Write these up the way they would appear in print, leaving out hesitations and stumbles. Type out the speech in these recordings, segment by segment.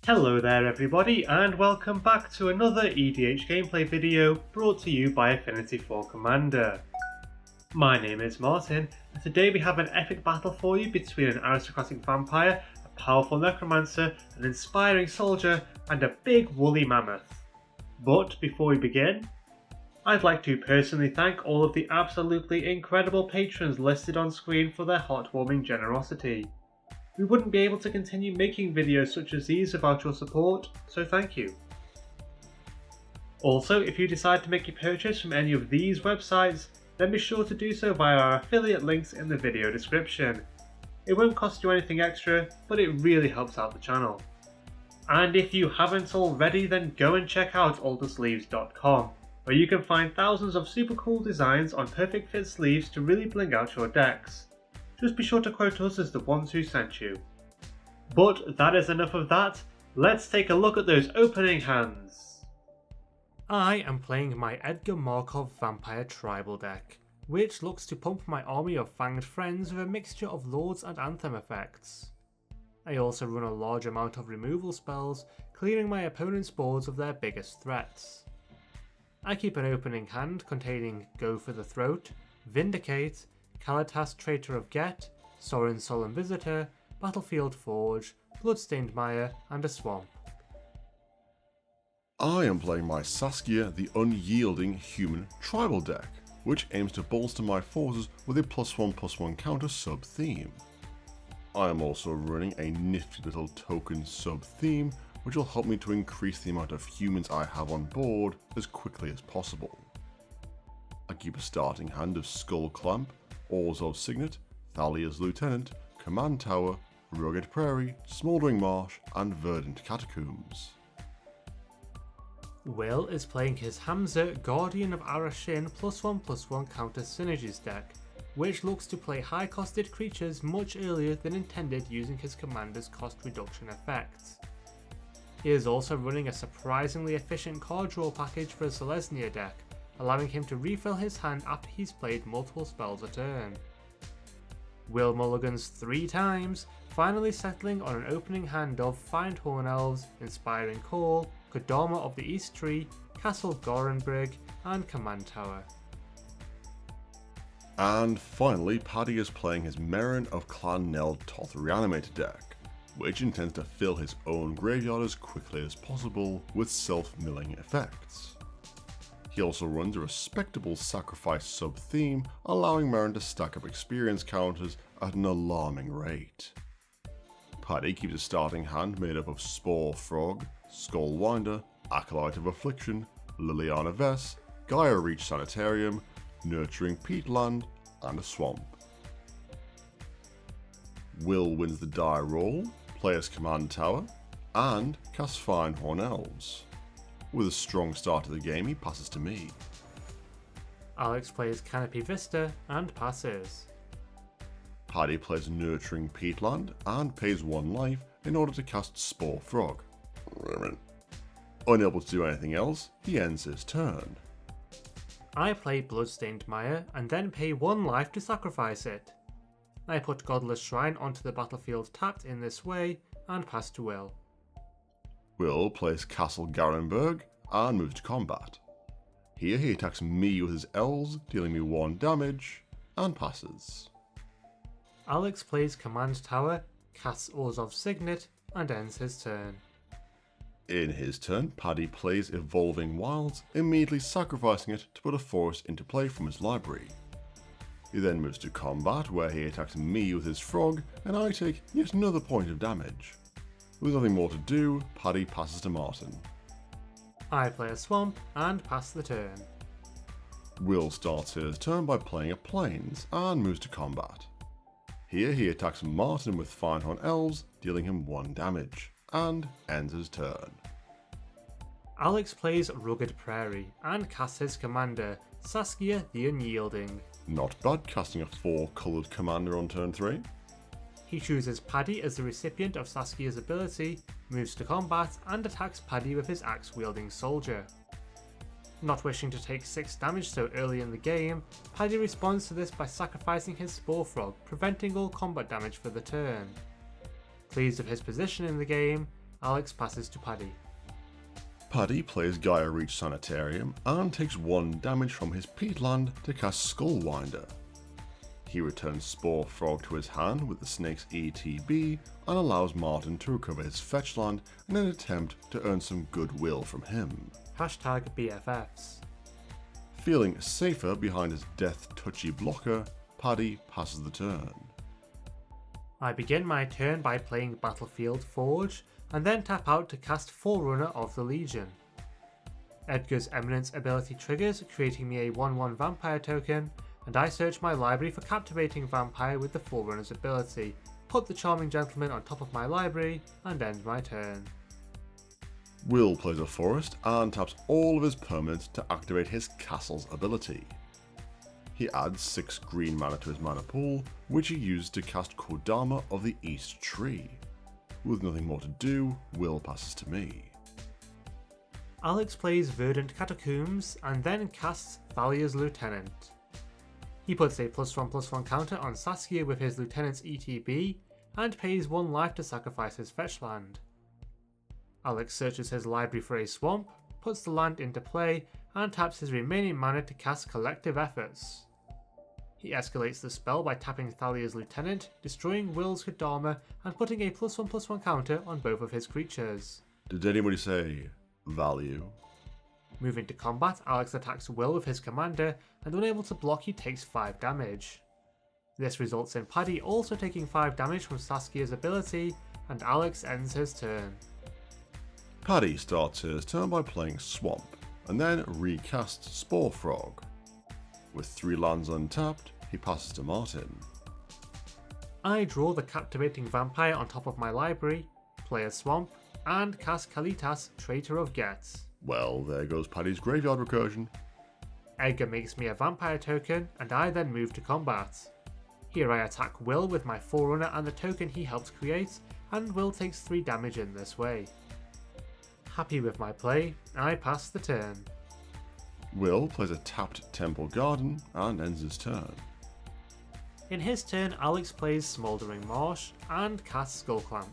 Hello there everybody, and welcome back to another EDH gameplay video brought to you by Affinity for Commander. My name is Martin, and today we have an epic battle for you between an aristocratic vampire, a powerful necromancer, an inspiring soldier, and a big woolly mammoth. But before we begin, I'd like to personally thank all of the absolutely incredible patrons listed on screen for their heartwarming generosity. We wouldn't be able to continue making videos such as these without your support, so thank you. Also, if you decide to make a purchase from any of these websites, then be sure to do so via our affiliate links in the video description. It won't cost you anything extra, but it really helps out the channel. And if you haven't already, then go and check out aldersleeves.com, where you can find thousands of super cool designs on perfect fit sleeves to really bling out your decks. Just be sure to quote us as the ones who sent you. But that is enough of that, let's take a look at those opening hands. I am playing my Edgar Markov Vampire Tribal deck, which looks to pump my army of fanged friends with a mixture of Lords and Anthem effects. I also run a large amount of removal spells, clearing my opponent's boards of their biggest threats. I keep an opening hand containing Go for the Throat, Vindicate, Kalatas Traitor of Get, Sorin Solemn Visitor, Battlefield Forge, Bloodstained Mire, and a Swamp. I am playing my Saskia the Unyielding Human Tribal deck, which aims to bolster my forces with a +1/+1 counter sub-theme. I am also running a nifty little token sub-theme, which will help me to increase the amount of humans I have on board as quickly as possible. I keep a starting hand of Skull Clamp, Orzhov Signet, Thalia's Lieutenant, Command Tower, Rugged Prairie, Smouldering Marsh, and Verdant Catacombs. Will is playing his Hamza Guardian of Arashin +1/+1 counter synergies deck, which looks to play high costed creatures much earlier than intended using his commander's cost reduction effects. He is also running a surprisingly efficient card draw package for a Selesnya deck, allowing him to refill his hand after he's played multiple spells a turn. Will mulligans 3 times, finally settling on an opening hand of Findhorn Elves, Inspiring Call, Kodama of the East Tree, Castle Gorenbrig, and Command Tower. And finally, Paddy is playing his Meren of Clan Neld Toth Reanimator deck, which intends to fill his own graveyard as quickly as possible with self-milling effects. He also runs a respectable sacrifice sub-theme, allowing Meren to stack up experience counters at an alarming rate. Paddy keeps a starting hand made up of Spore Frog, Skullwinder, Acolyte of Affliction, Liliana Vess, Gaia Reach Sanitarium, Nurturing Peatland, and a Swamp. Will wins the die roll, plays Command Tower, and casts Findhorn Elves. With a strong start to the game, he passes to me. Alex plays Canopy Vista and passes. Paddy plays Nurturing Peatland and pays 1 life in order to cast Spore Frog. Unable to do anything else, he ends his turn. I play Bloodstained Mire and then pay 1 life to sacrifice it. I put Godless Shrine onto the battlefield tapped in this way and pass to Will. Will plays Castle Garenberg and moves to combat. Here he attacks me with his elves, dealing me 1 damage, and passes. Alex plays Command Tower, casts Orzhov Signet, and ends his turn. In his turn, Paddy plays Evolving Wilds, immediately sacrificing it to put a forest into play from his library. He then moves to combat, where he attacks me with his frog, and I take yet another point of damage. With nothing more to do, Paddy passes to Martin. I play a Swamp and pass the turn. Will starts his turn by playing a Plains and moves to combat. Here he attacks Martin with Findhorn Elves, dealing him 1 damage, and ends his turn. Alex plays Rugged Prairie and casts his commander, Saskia the Unyielding. Not bad, casting a 4-coloured commander on turn 3. He chooses Paddy as the recipient of Saskia's ability, moves to combat, and attacks Paddy with his axe-wielding soldier. Not wishing to take 6 damage so early in the game, Paddy responds to this by sacrificing his Spore Frog, preventing all combat damage for the turn. Pleased with his position in the game, Alex passes to Paddy. Paddy plays Gaia Reach Sanitarium and takes 1 damage from his peatland to cast Skullwinder. He returns Spore Frog to his hand with the snake's ETB and allows Martin to recover his fetch land in an attempt to earn some goodwill from him. #BFFs. Feeling safer behind his death touchy blocker, Paddy passes the turn. I begin my turn by playing Battlefield Forge and then tap out to cast Forerunner of the Legion. Edgar's Eminence ability triggers, creating me a 1/1 vampire token, and I search my library for Captivating Vampire with the Forerunner's ability, put the Charming Gentleman on top of my library, and end my turn. Will plays a forest and taps all of his permanents to activate his castle's ability. He adds 6 green mana to his mana pool, which he uses to cast Kodama of the East Tree. With nothing more to do, Will passes to me. Alex plays Verdant Catacombs and then casts Thalia's Lieutenant. He puts a +1/+1 counter on Saskia with his Lieutenant's ETB and pays 1 life to sacrifice his fetch land. Alex searches his library for a swamp, puts the land into play, and taps his remaining mana to cast Collective Efforts. He escalates the spell by tapping Thalia's Lieutenant, destroying Will's Kodama, and putting a +1/+1 counter on both of his creatures. Did anybody say value? Moving to combat, Alex attacks Will with his commander, and unable to block, he takes 5 damage. This results in Paddy also taking 5 damage from Saskia's ability, and Alex ends his turn. Paddy starts his turn by playing Swamp, and then recasts Spore Frog. With 3 lands untapped, he passes to Martin. I draw the Captivating Vampire on top of my library, play a Swamp, and cast Kalitas, Traitor of Geth. Well, there goes Paddy's graveyard recursion. Edgar makes me a vampire token, and I then move to combat. Here I attack Will with my Forerunner and the token he helped create, and Will takes 3 damage in this way. Happy with my play, I pass the turn. Will plays a tapped Temple Garden and ends his turn. In his turn, Alex plays Smouldering Marsh and casts Skullclamp.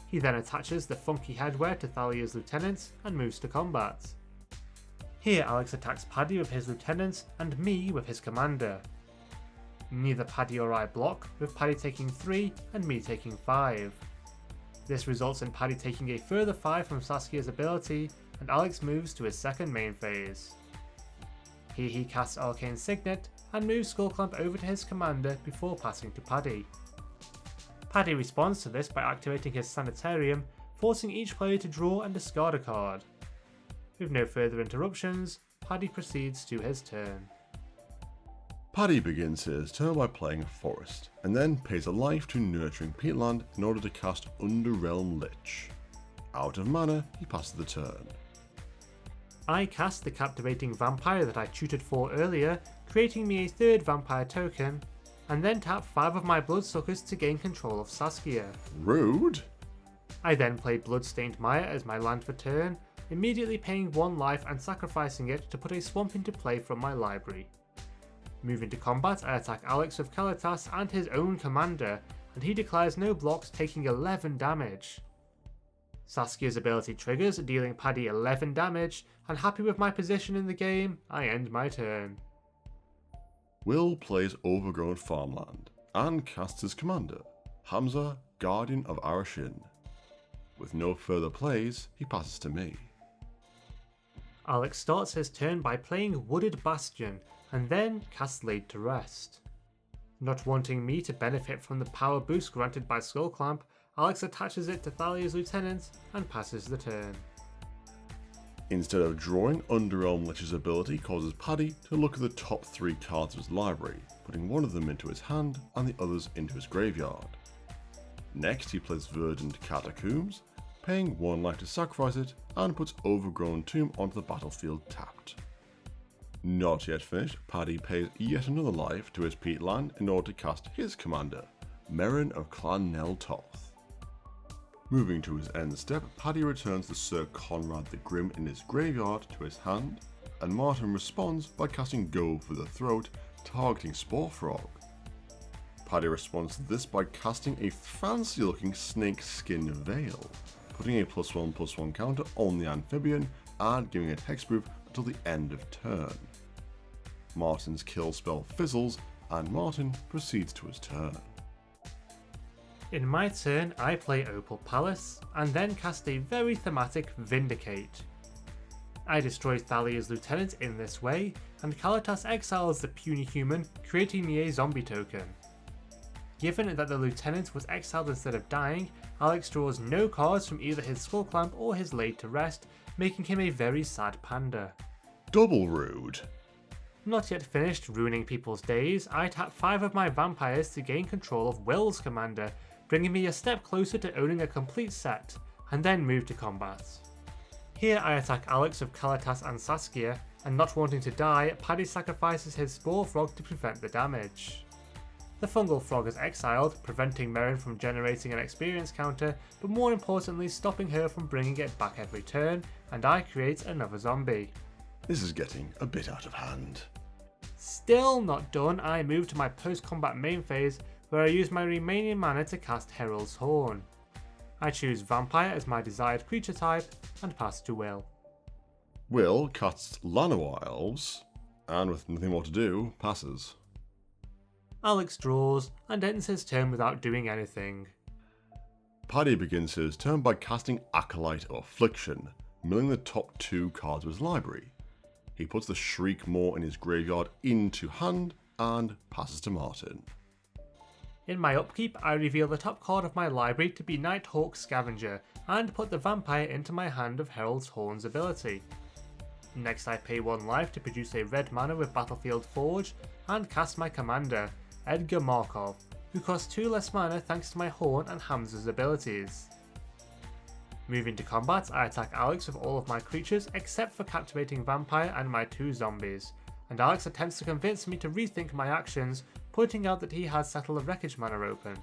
He then attaches the Funky Headwear to Thalia's Lieutenant and moves to combat. Here Alex attacks Paddy with his Lieutenant and me with his Commander. Neither Paddy or I block, with Paddy taking 3 and me taking 5. This results in Paddy taking a further 5 from Saskia's ability, and Alex moves to his second main phase. Here he casts Arcane Signet and moves Skullclamp over to his commander before passing to Paddy. Paddy responds to this by activating his Sanitarium, forcing each player to draw and discard a card. With no further interruptions, Paddy proceeds to his turn. Paddy begins his turn by playing a forest, and then pays a life to Nurturing Peatland in order to cast Underrealm Lich. Out of mana, he passes the turn. I cast the Captivating Vampire that I tutored for earlier, creating me a 3rd vampire token, and then tap 5 of my Bloodsuckers to gain control of Saskia. Rude! I then play Bloodstained Mire as my land for turn, immediately paying 1 life and sacrificing it to put a swamp into play from my library. Moving to combat, I attack Alex with Kalitas and his own commander, and he declares no blocks, taking 11 damage. Saskia's ability triggers, dealing Paddy 11 damage, and happy with my position in the game, I end my turn. Will plays Overgrown Farmland and casts his commander, Hamza, Guardian of Arashin. With no further plays, he passes to me. Alex starts his turn by playing Wooded Bastion, and then casts Laid to Rest. Not wanting me to benefit from the power boost granted by Skullclamp, Alex attaches it to Thalia's Lieutenant and passes the turn. Instead of drawing, Underrealm Lich's ability causes Paddy to look at the top 3 cards of his library, putting one of them into his hand and the others into his graveyard. Next he plays Verdant Catacombs, paying 1 life to sacrifice it, and puts Overgrown Tomb onto the battlefield tapped. Not yet finished, Paddy pays yet another life to his peatland in order to cast his commander, Meren of Clan Nel Toth. Moving to his end step, Paddy returns the Sir Conrad the Grim in his graveyard to his hand, and Martin responds by casting Go for the Throat, targeting Spore Frog. Paddy responds to this by casting a fancy looking snake skin veil, putting a +1/+1 counter on the amphibian and giving it hexproof until the end of turn. Martin's kill spell fizzles and Martin proceeds to his turn. In my turn, I play Opal Palace and then cast a very thematic Vindicate. I destroy Thalia's lieutenant in this way, and Kalitas exiles the puny human, creating me a zombie token. Given that the lieutenant was exiled instead of dying, Alex draws no cards from either his Skull Clamp or his Laid to Rest, making him a very sad panda. Double rude. Not yet finished ruining people's days, I tap 5 of my vampires to gain control of Will's commander, bringing me a step closer to owning a complete set, and then move to combat. Here I attack Alex of Kalitas and Saskia, and not wanting to die, Paddy sacrifices his Spore Frog to prevent the damage. The Fungal Frog is exiled, preventing Meren from generating an experience counter, but more importantly stopping her from bringing it back every turn, and I create another zombie. This is getting a bit out of hand. Still not done, I move to my post-combat main phase, where I use my remaining mana to cast Herald's Horn. I choose Vampire as my desired creature type, and pass to Will. Will casts Llanowar Elves, and with nothing more to do, passes. Alex draws, and ends his turn without doing anything. Paddy begins his turn by casting Acolyte of Affliction, milling the top 2 cards of his library. He puts the Shriekmaw in his graveyard into hand, and passes to Martin. In my upkeep, I reveal the top card of my library to be Nighthawk Scavenger, and put the vampire into my hand of Herald's Horn's ability. Next I pay 1 life to produce a red mana with Battlefield Forge, and cast my commander, Edgar Markov, who costs 2 less mana thanks to my Horn and Hamza's abilities. Moving to combat, I attack Alex with all of my creatures except for Captivating Vampire and my 2 zombies, and Alex attempts to convince me to rethink my actions, pointing out that he has Settle of Wreckage mana open.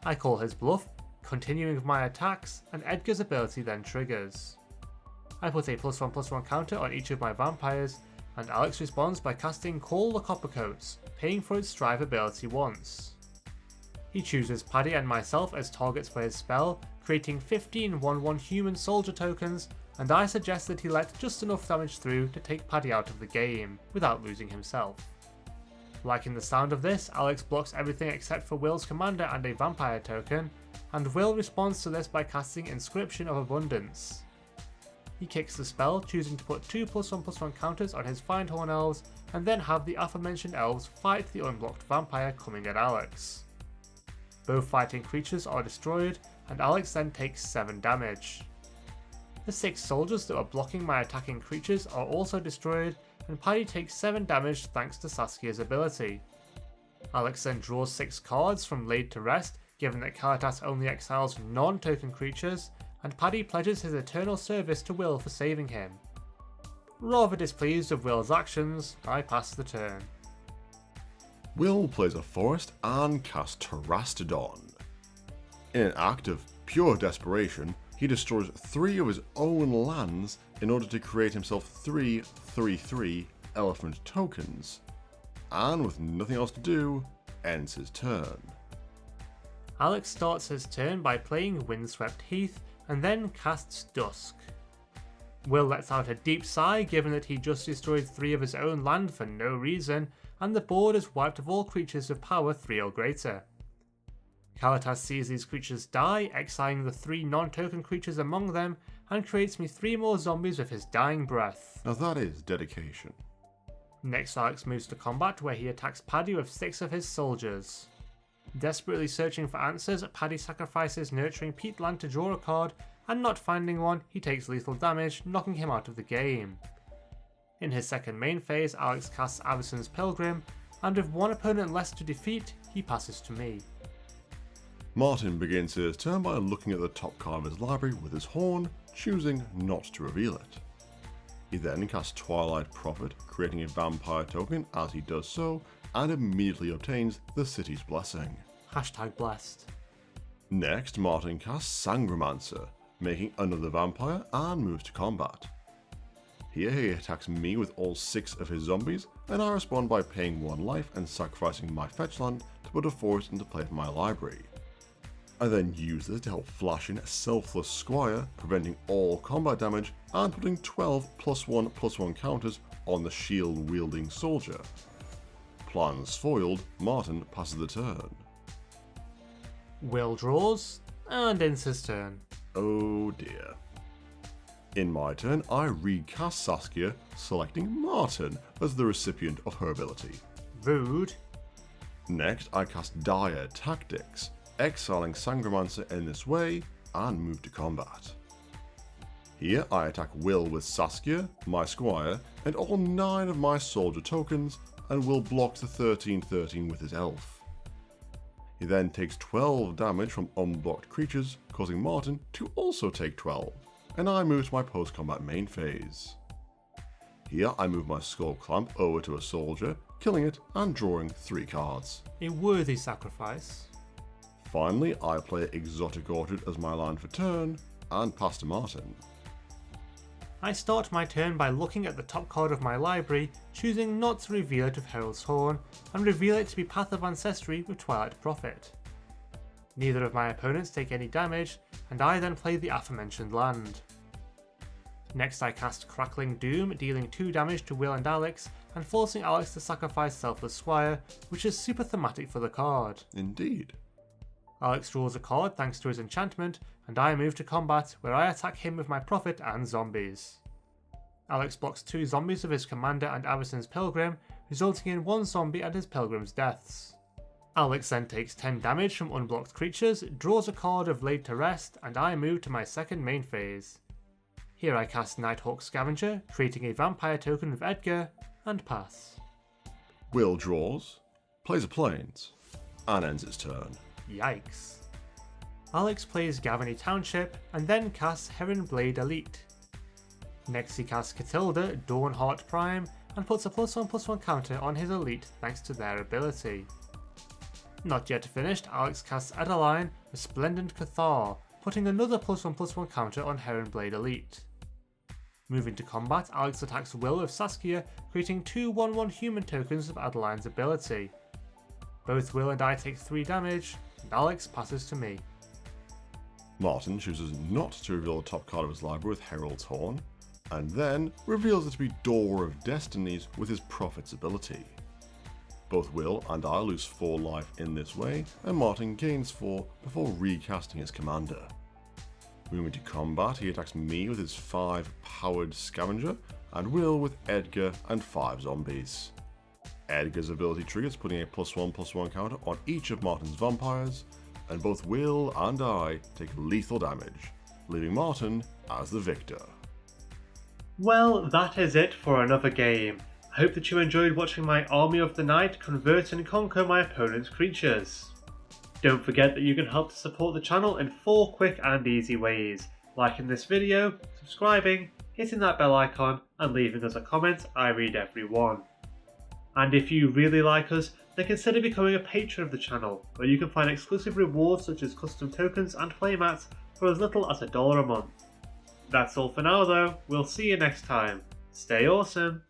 I call his bluff, continuing with my attacks, and Edgar's ability then triggers. I put a +1/+1 counter on each of my vampires, and Alex responds by casting Call the Copper Coats, paying for its Strive ability once. He chooses Paddy and myself as targets for his spell, creating 15 1/1 human soldier tokens, and I suggest that he let just enough damage through to take Paddy out of the game, without losing himself. Liking the sound of this, Alex blocks everything except for Will's commander and a vampire token, and Will responds to this by casting Inscription of Abundance. He kicks the spell, choosing to put 2 +1/+1 counters on his Findhorn Elves, and then have the aforementioned elves fight the unblocked vampire coming at Alex. Both fighting creatures are destroyed, and Alex then takes 7 damage. The 6 soldiers that were blocking my attacking creatures are also destroyed, and Paddy takes 7 damage thanks to Saskia's ability. Alex then draws 6 cards from Laid to Rest, given that Kalitas only exiles non-token creatures, and Paddy pledges his eternal service to Will for saving him. Rather displeased with Will's actions, I pass the turn. Will plays a forest and casts Terastodon. In an act of pure desperation, he destroys 3 of his own lands in order to create himself 3 3/3 elephant tokens, and with nothing else to do, ends his turn. Alex starts his turn by playing Windswept Heath, and then casts Dusk. Will lets out a deep sigh given that he just destroyed 3 of his own land for no reason, and the board is wiped of all creatures of power 3 or greater. Kalitas sees these creatures die, exiling the 3 non-token creatures among them, and creates me 3 more zombies with his dying breath. Now that is dedication. Next Alex moves to combat, where he attacks Paddy with 6 of his soldiers. Desperately searching for answers, Paddy sacrifices Nurturing Peatland to draw a card, and not finding one, he takes lethal damage, knocking him out of the game. In his second main phase, Alex casts Avacyn's Pilgrim, and with 1 opponent less to defeat, he passes to me. Martin begins his turn by looking at the top card of his library with his horn, choosing not to reveal it. He then casts Twilight Prophet, creating a vampire token as he does so, and immediately obtains the City's Blessing. #blessed. Next, Martin casts Sangromancer, making another vampire, and moves to combat. Here he attacks me with all 6 of his zombies, and I respond by paying 1 life and sacrificing my fetch land to put a forest into play from my library. I then use this to help flash in Selfless Squire, preventing all combat damage and putting 12 +1/+1 counters on the shield-wielding soldier. Plans foiled, Martin passes the turn. Will draws, and ends his turn. Oh dear. In my turn, I recast Saskia, selecting Martin as the recipient of her ability. Rude. Next, I cast Dire Tactics, exiling Sangromancer in this way, and move to combat. Here, I attack Will with Saskia, my squire, and all 9 of my soldier tokens, and Will blocks the 13/13 with his elf. He then takes 12 damage from unblocked creatures, causing Martin to also take 12, and I move to my post-combat main phase. Here, I move my Skull Clamp over to a soldier, killing it and drawing 3 cards. A worthy sacrifice. Finally, I play Exotic Orchard as my land for turn, and pass to Martin. I start my turn by looking at the top card of my library, choosing not to reveal it with Herald's Horn, and reveal it to be Path of Ancestry with Twilight Prophet. Neither of my opponents take any damage, and I then play the aforementioned land. Next I cast Crackling Doom, dealing 2 damage to Will and Alex, and forcing Alex to sacrifice Selfless Squire, which is super thematic for the card. Indeed. Alex draws a card thanks to his enchantment, and I move to combat, where I attack him with my Prophet and zombies. Alex blocks 2 zombies of his commander and Avison's Pilgrim, resulting in 1 zombie and his Pilgrim's deaths. Alex then takes 10 damage from unblocked creatures, draws a card of Laid to Rest, and I move to my second main phase. Here I cast Nighthawk Scavenger, creating a vampire token with Edgar, and pass. Will draws, plays a Plains, and ends its turn. Yikes. Alex plays Gavany Township, and then casts Heron Blade Elite. Next he casts Catilda, Dawnheart Prime, and puts a +1/+1 counter on his elite thanks to their ability. Not yet finished, Alex casts Adeline, Resplendent Cathar, putting another +1/+1 counter on Heron Blade Elite. Moving to combat, Alex attacks Will with Saskia, creating 2 1/1 human tokens of Adeline's ability. Both Will and I take 3 damage, and Alex passes to me. Martin chooses not to reveal the top card of his library with Herald's Horn, and then reveals it to be Door of Destinies with his Prophet's ability. Both Will and I lose 4 life in this way, and Martin gains 4 before recasting his commander. Moving to combat, he attacks me with his 5 powered Scavenger, and Will with Edgar and 5 zombies. Edgar's ability triggers, putting a +1/+1 counter on each of Martin's vampires, and both Will and I take lethal damage, leaving Martin as the victor. Well, that is it for another game. I hope that you enjoyed watching my Army of the Night convert and conquer my opponent's creatures. Don't forget that you can help to support the channel in 4 quick and easy ways: liking this video, subscribing, hitting that bell icon, and leaving us a comment. I read every one. And if you really like us, then consider becoming a patron of the channel, where you can find exclusive rewards such as custom tokens and playmats for as little as $1 a month. That's all for now though, we'll see you next time. Stay awesome!